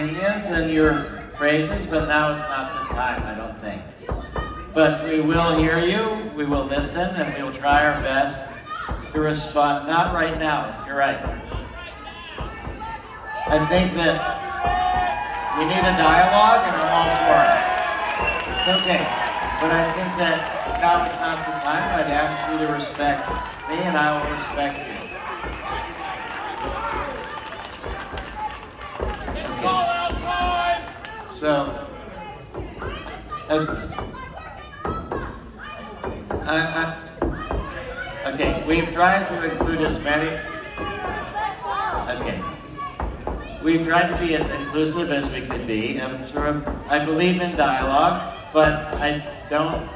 opinions and your phrases, but now is not the time, I don't think. But we will hear you, we will listen, and we will try our best to respond. Not right now, you're right. I think that we need a dialogue and I'm all for it. It's okay. But I think that now is not the time. I'd ask you to respect me and I will respect you. Okay. So, okay, we've tried to include as many. Okay. We've tried to be as inclusive as we could be. I believe in dialogue, but I don't.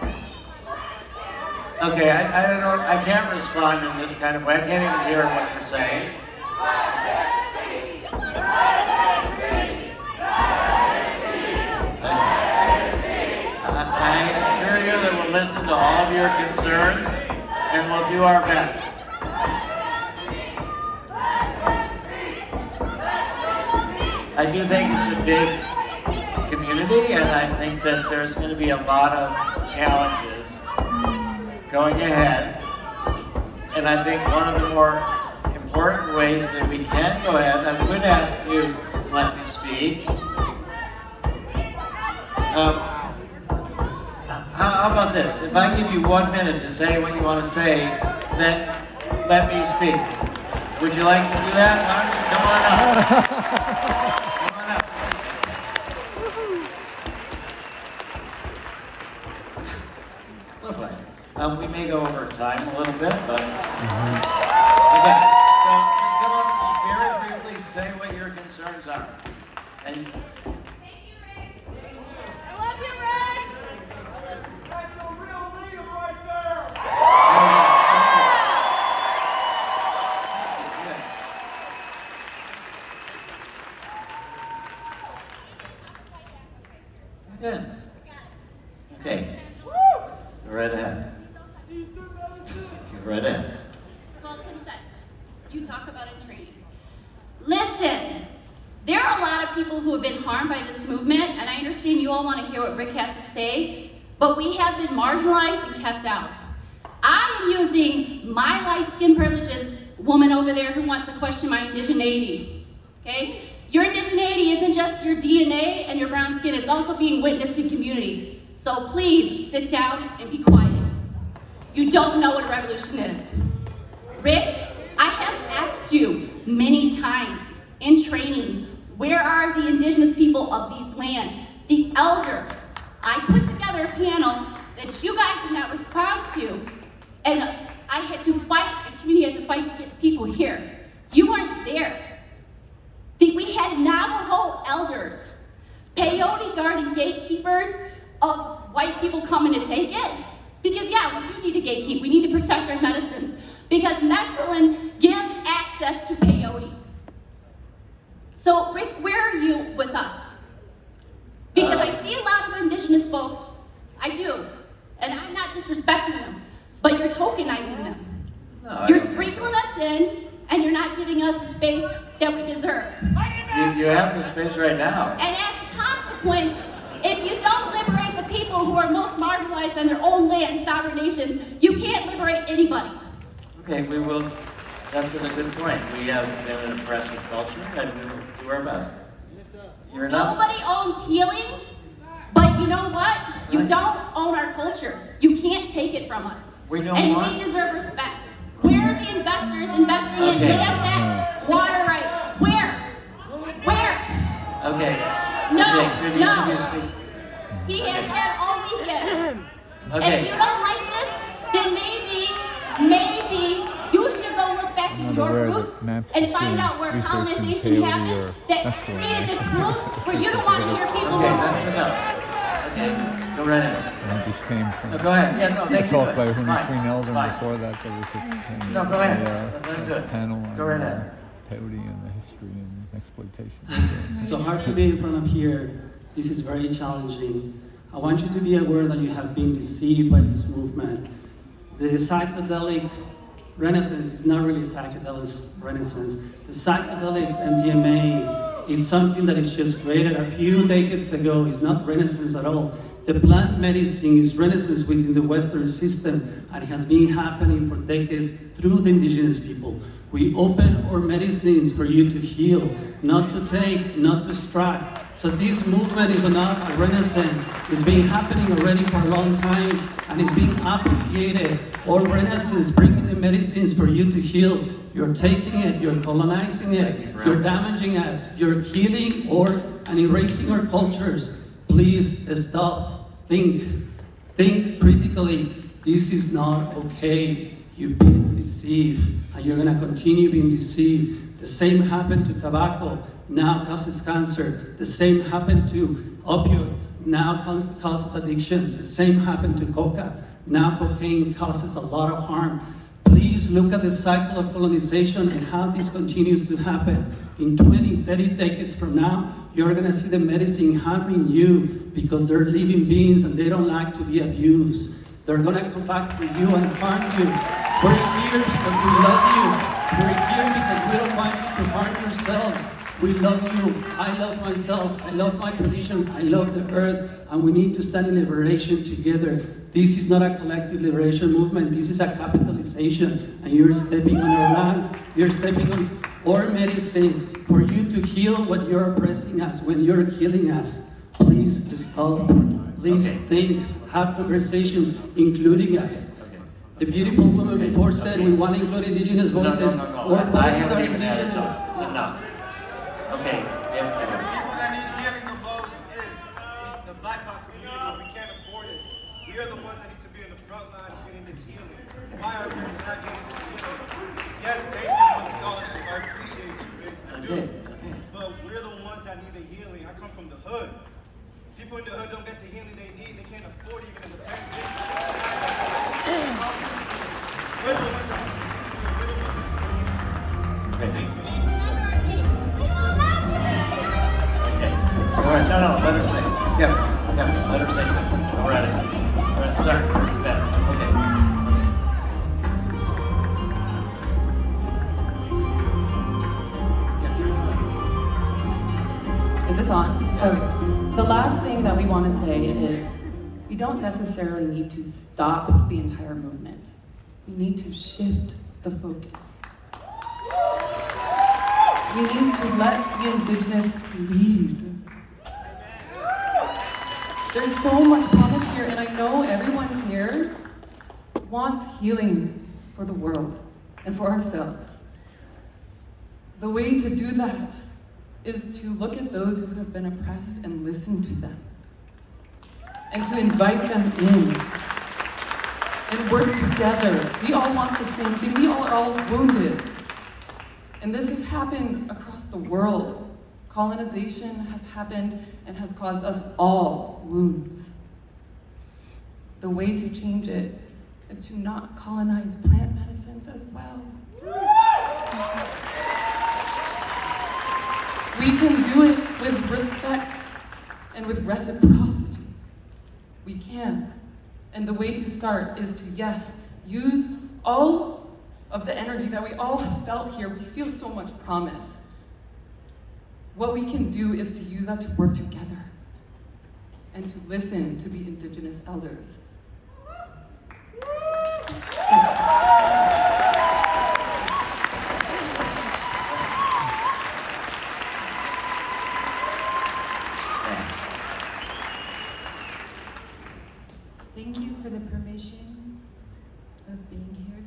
Okay, I don't know. I can't respond in this kind of way. I can't even hear what you're saying. I assure you that we'll listen to all of your concerns and we'll do our best. I do think it's a big community, and I think that there's going to be a lot of challenges going ahead. And I think one of the more important ways that we can go ahead, I would ask you to let me speak. How about this? If I give you 1 minute to say what you want to say, then let me speak. Would you like to do that? Come on up. Come on up. It's okay. We may go over time a little bit, but... Okay, so just come up, just very briefly say what your concerns are. And Thank you, Rick. I love you, Rick. That's a real leader right there. Good. Okay. Go right ahead. Go right ahead. It's called consent. You talk about it in training. Listen, there are a lot of people who have been harmed by this movement, and I understand you all want to hear what Rick has to say, but we have been marginalized and kept out. I am using my light-skinned privileges, woman over there who wants to question my indigeneity, okay? Your indigeneity isn't just your DNA and your brown skin, it's also being witnessed in community. So please sit down and be quiet. You don't know what a revolution is. Rick, I have asked you many times in training, where are the indigenous people of these lands, the elders? I put together a panel that you guys did not respond to, and I had to fight, the community had to fight to get people here. You weren't there. We had Navajo elders, peyote garden gatekeepers of white people coming to take it. Because yeah, we do need to gatekeep. We need to protect our medicines. Because mescaline gives access to peyote. So Rick, where are you with us? Because I see a lot of indigenous folks. I do. And I'm not disrespecting them. But you're tokenizing them. No, you're sprinkling us in, and you're not giving us the space that we deserve. You have the space right now. And as a consequence, if you don't liberate the people who are most marginalized on their own land, sovereign nations, you can't liberate anybody. Okay, we will. That's a good point. We have been an oppressive culture, and we will do our best. You're not. Nobody owns healing, but you know what? You don't own our culture. You can't take it from us. We don't and want. we deserve respect. Where are the investors investing in land back, water right? Where? Okay. No, Okay, good no. use of your speech. He has had all weekend. Okay. If you don't like this, then maybe you should go look back at your roots and find out where colonization happened that created this room where you don't want to hear people. Okay, that's enough. Okay, go right ahead. And this came from No, go ahead. Yeah, no, thank you. talk by It's Queen fine. Elvin. It's fine. Before that, there was a No, go ahead. That's good. panel on Go right ahead. peyote and the history and exploitation. So hard to be in front of here. This is very challenging. I want you to be aware that you have been deceived by this movement. The psychedelic renaissance is not really a psychedelic renaissance. The psychedelics, MDMA, It's something that is just created a few decades ago. It's not Renaissance at all. The plant medicine is Renaissance within the Western system, and it has been happening for decades through the indigenous people. We open our medicines for you to heal, not to take, not to extract. So this movement is not a renaissance. It's been happening already for a long time, and it's being appropriated. Our renaissance, bringing the medicines for you to heal. You're taking it, you're colonizing it, you're damaging us, you're killing and erasing our cultures. Please stop, think critically. This is not okay. You've been deceived, and you're gonna continue being deceived. The same happened to tobacco, now causes cancer. The same happened to opioids, now causes addiction. The same happened to coca, now cocaine causes a lot of harm. Please look at the cycle of colonization and how this continues to happen. In 20, 30 decades from now, you're gonna see the medicine harming you because they're living beings and they don't like to be abused. They're gonna come back for you and harm you. We're here because we love you. We're here because we don't want you to harm yourselves. We love you. I love myself. I love my tradition. I love the earth. And we need to stand in liberation together. This is not a collective liberation movement. This is a capitalization. And you're stepping on our lands. You're stepping on our medicines for you to heal what you're oppressing us, when you're killing us. Please stop. Please think. Have conversations, including us. The beautiful woman before said we want to include indigenous voices. No. I haven't even had a talk. So no. Okay. The people that need healing the most is the Black PAC community. We can't afford it. We are the ones that need to be in the front line of getting this healing. Why are we not getting this healing? Yes, thank you for the scholarship. I appreciate you, babe. I do. But we're the ones that need the healing. I come from the hood. People in the hood don't get the healing they need. They can't afford even in the 10 days. We're the ones that Okay. All right. No. Let her say. Yeah. Let her say something. All right. Sorry. It's bad. Okay. Is this on? Okay. The last thing that we want to say is we don't necessarily need to stop the entire movement. We need to shift the focus. We need to let the indigenous lead. There's so much promise here, and I know everyone here wants healing for the world and for ourselves. The way to do that is to look at those who have been oppressed and listen to them, and to invite them in and work together. We all want the same thing. We are all wounded. And this has happened across the world. Colonization has happened and has caused us all wounds. The way to change it is to not colonize plant medicines as well. We can do it with respect and with reciprocity. We can. And the way to start is to, yes, use all of the energy that we all have felt here. We feel so much promise. What we can do is to use that to work together and to listen to the indigenous elders. Thank you for the permission of being here.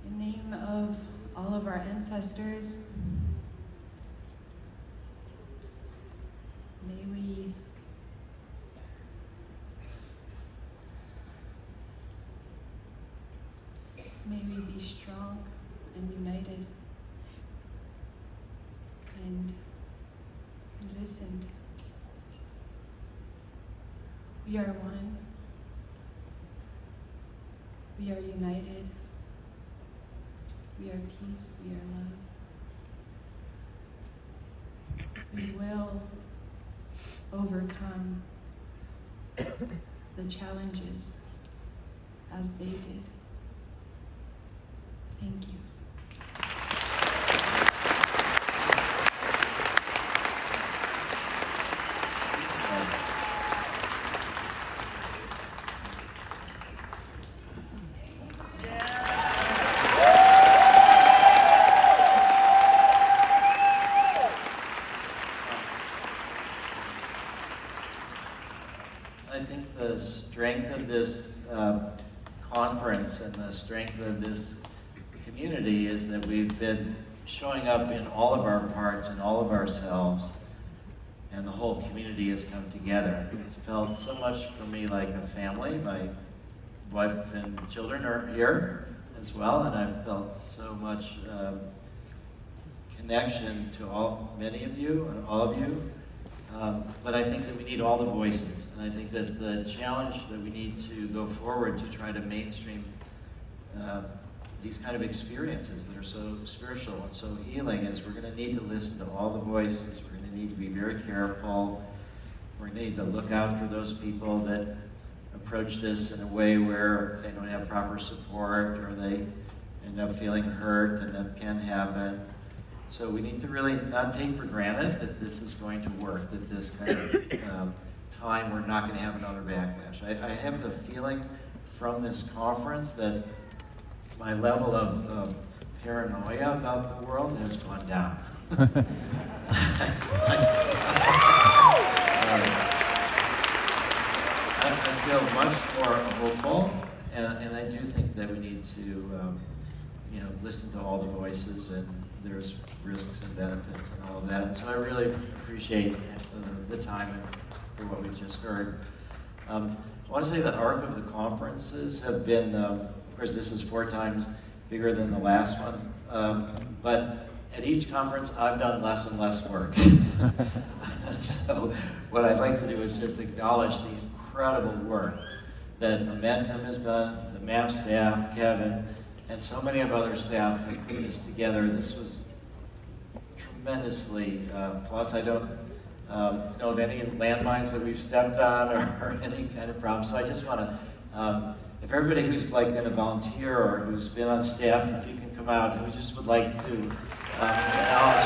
In the name of all of our ancestors, may we be strong and united and listened. We are one. We are united. We are peace. We are love. We will overcome the challenges as they did. Thank you. the strength of this conference and the strength of this community is that we've been showing up in all of our parts and all of ourselves, and the whole community has come together. It's felt so much for me like a family. My wife and children are here as well, and I've felt so much connection to many of you and all of you. But I think that we need all the voices, and I think that the challenge that we need to go forward to try to mainstream these kind of experiences that are so spiritual and so healing is we're going to need to listen to all the voices. We're going to need to be very careful. We're going to need to look out for those people that approach this in a way where they don't have proper support or they end up feeling hurt, and that can happen. So we need to really not take for granted that this is going to work, that this kind of time we're not going to have another backlash. I have the feeling from this conference that my level of paranoia about the world has gone down. I feel much more hopeful, and I do think that we need to listen to all the voices, and there's risks and benefits and all of that. And so I really appreciate the time and for what we just heard. I want to say the arc of the conferences have been, of course this is 4 times bigger than the last one, but at each conference I've done less and less work. So what I'd like to do is just acknowledge the incredible work that Momentum has done, the MAP staff, Kevin, and so many of other staff have put this together. This was tremendously, plus I don't know of any landmines that we've stepped on or any kind of problem. So I just want to, if everybody who's like going to volunteer or who's been on staff, if you can come out, and we just would like to acknowledge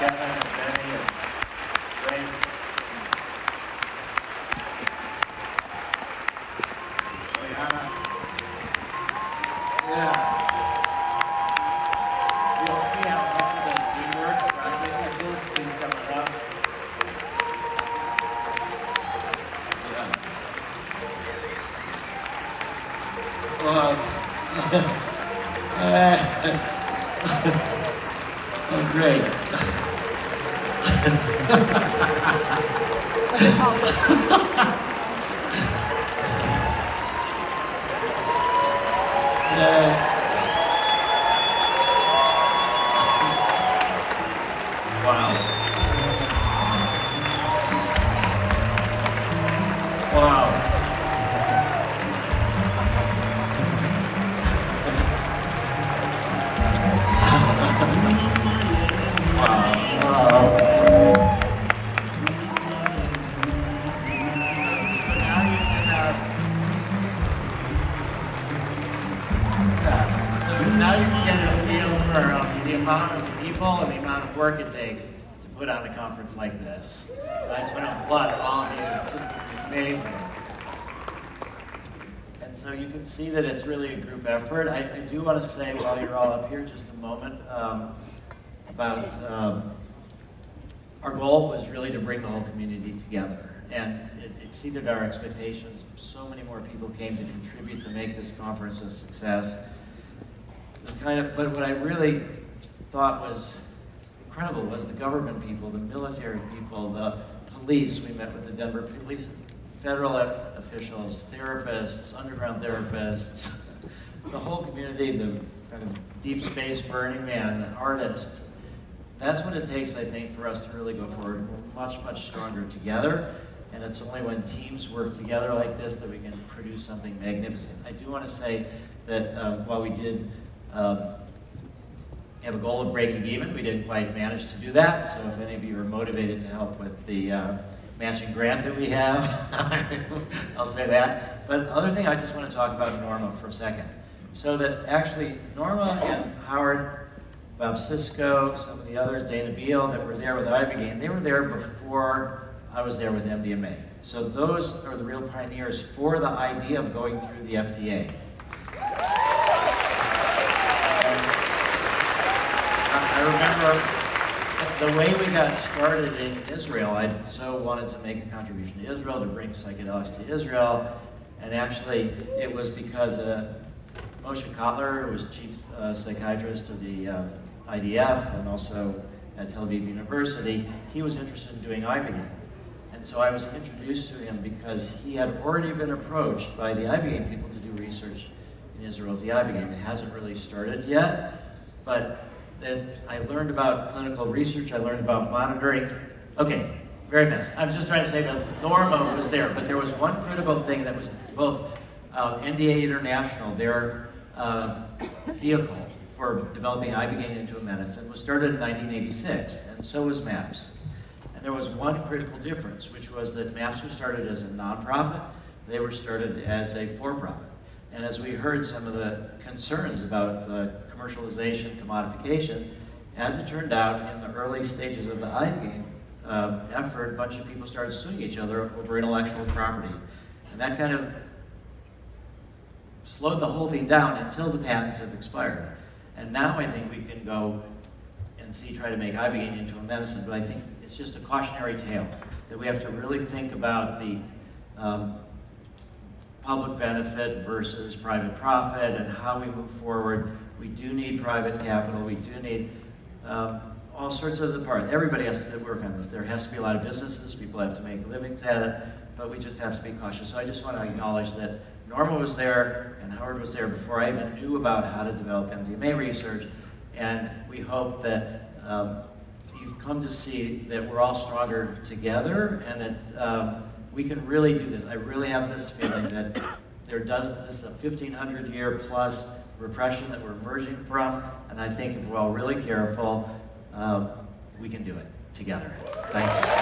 Kevin and Benny and Grace. Yeah. You'll see how much of the teamwork project this is. Please come around. Oh, great. Wow. Wow. Now you can get a feel for the amount of people and the amount of work it takes to put on a conference like this. I just want to applaud all of you. It's just amazing. And so you can see that it's really a group effort. I do want to say, while you're all up here, just a moment about our goal was really to bring the whole community together. And it exceeded our expectations. So many more people came to contribute to make this conference a success. But what I really thought was incredible was the government people, the military people, the police. We met with the Denver police, federal officials, therapists, underground therapists, the whole community, the kind of deep space Burning Man, the artists. That's what it takes, I think, for us to really go forward. We're much, much stronger together. And it's only when teams work together like this that we can produce something magnificent. I do want to say that while we did have a goal of breaking even, we didn't quite manage to do that. So if any of you are motivated to help with the matching grant that we have, I'll say that. But the other thing I just want to talk about Norma for a second. So that actually Norma and Howard, Bob Cisco, some of the others, Dana Beal, that were there with Ibogaine, they were there before I was there with MDMA. So those are the real pioneers for the idea of going through the FDA. I remember the way we got started in Israel, I so wanted to make a contribution to Israel, to bring psychedelics to Israel, and actually it was because Moshe Kotler, who was chief psychiatrist of the IDF and also at Tel Aviv University, he was interested in doing ibogaine. And so I was introduced to him because he had already been approached by the ibogaine people to do research in Israel with the ibogaine. It hasn't really started yet, but then I learned about clinical research, I learned about monitoring. Okay, very fast. I'm just trying to say that Norma was there, but there was one critical thing that was both NDA International, their vehicle for developing ibogaine into a medicine, was started in 1986, and so was MAPS. And there was one critical difference, which was that MAPS was started as a nonprofit, they were started as a for-profit. And as we heard some of the concerns about commercialization, commodification, as it turned out, in the early stages of the ibogaine effort, a bunch of people started suing each other over intellectual property. And that kind of slowed the whole thing down until the patents have expired. And now I think we can go and try to make ibogaine into a medicine, but I think it's just a cautionary tale that we have to really think about the public benefit versus private profit and how we move forward. We do need private capital, we do need all sorts of the parts. Everybody has to work on this. There has to be a lot of businesses, people have to make livings at it, but we just have to be cautious. So I just want to acknowledge that Norma was there and Howard was there before I even knew about how to develop MDMA research, and we hope that you've come to see that we're all stronger together and that we can really do this. I really have this feeling that this is a 1,500-year plus repression that we're emerging from, and I think if we're all really careful, we can do it together. Thank you.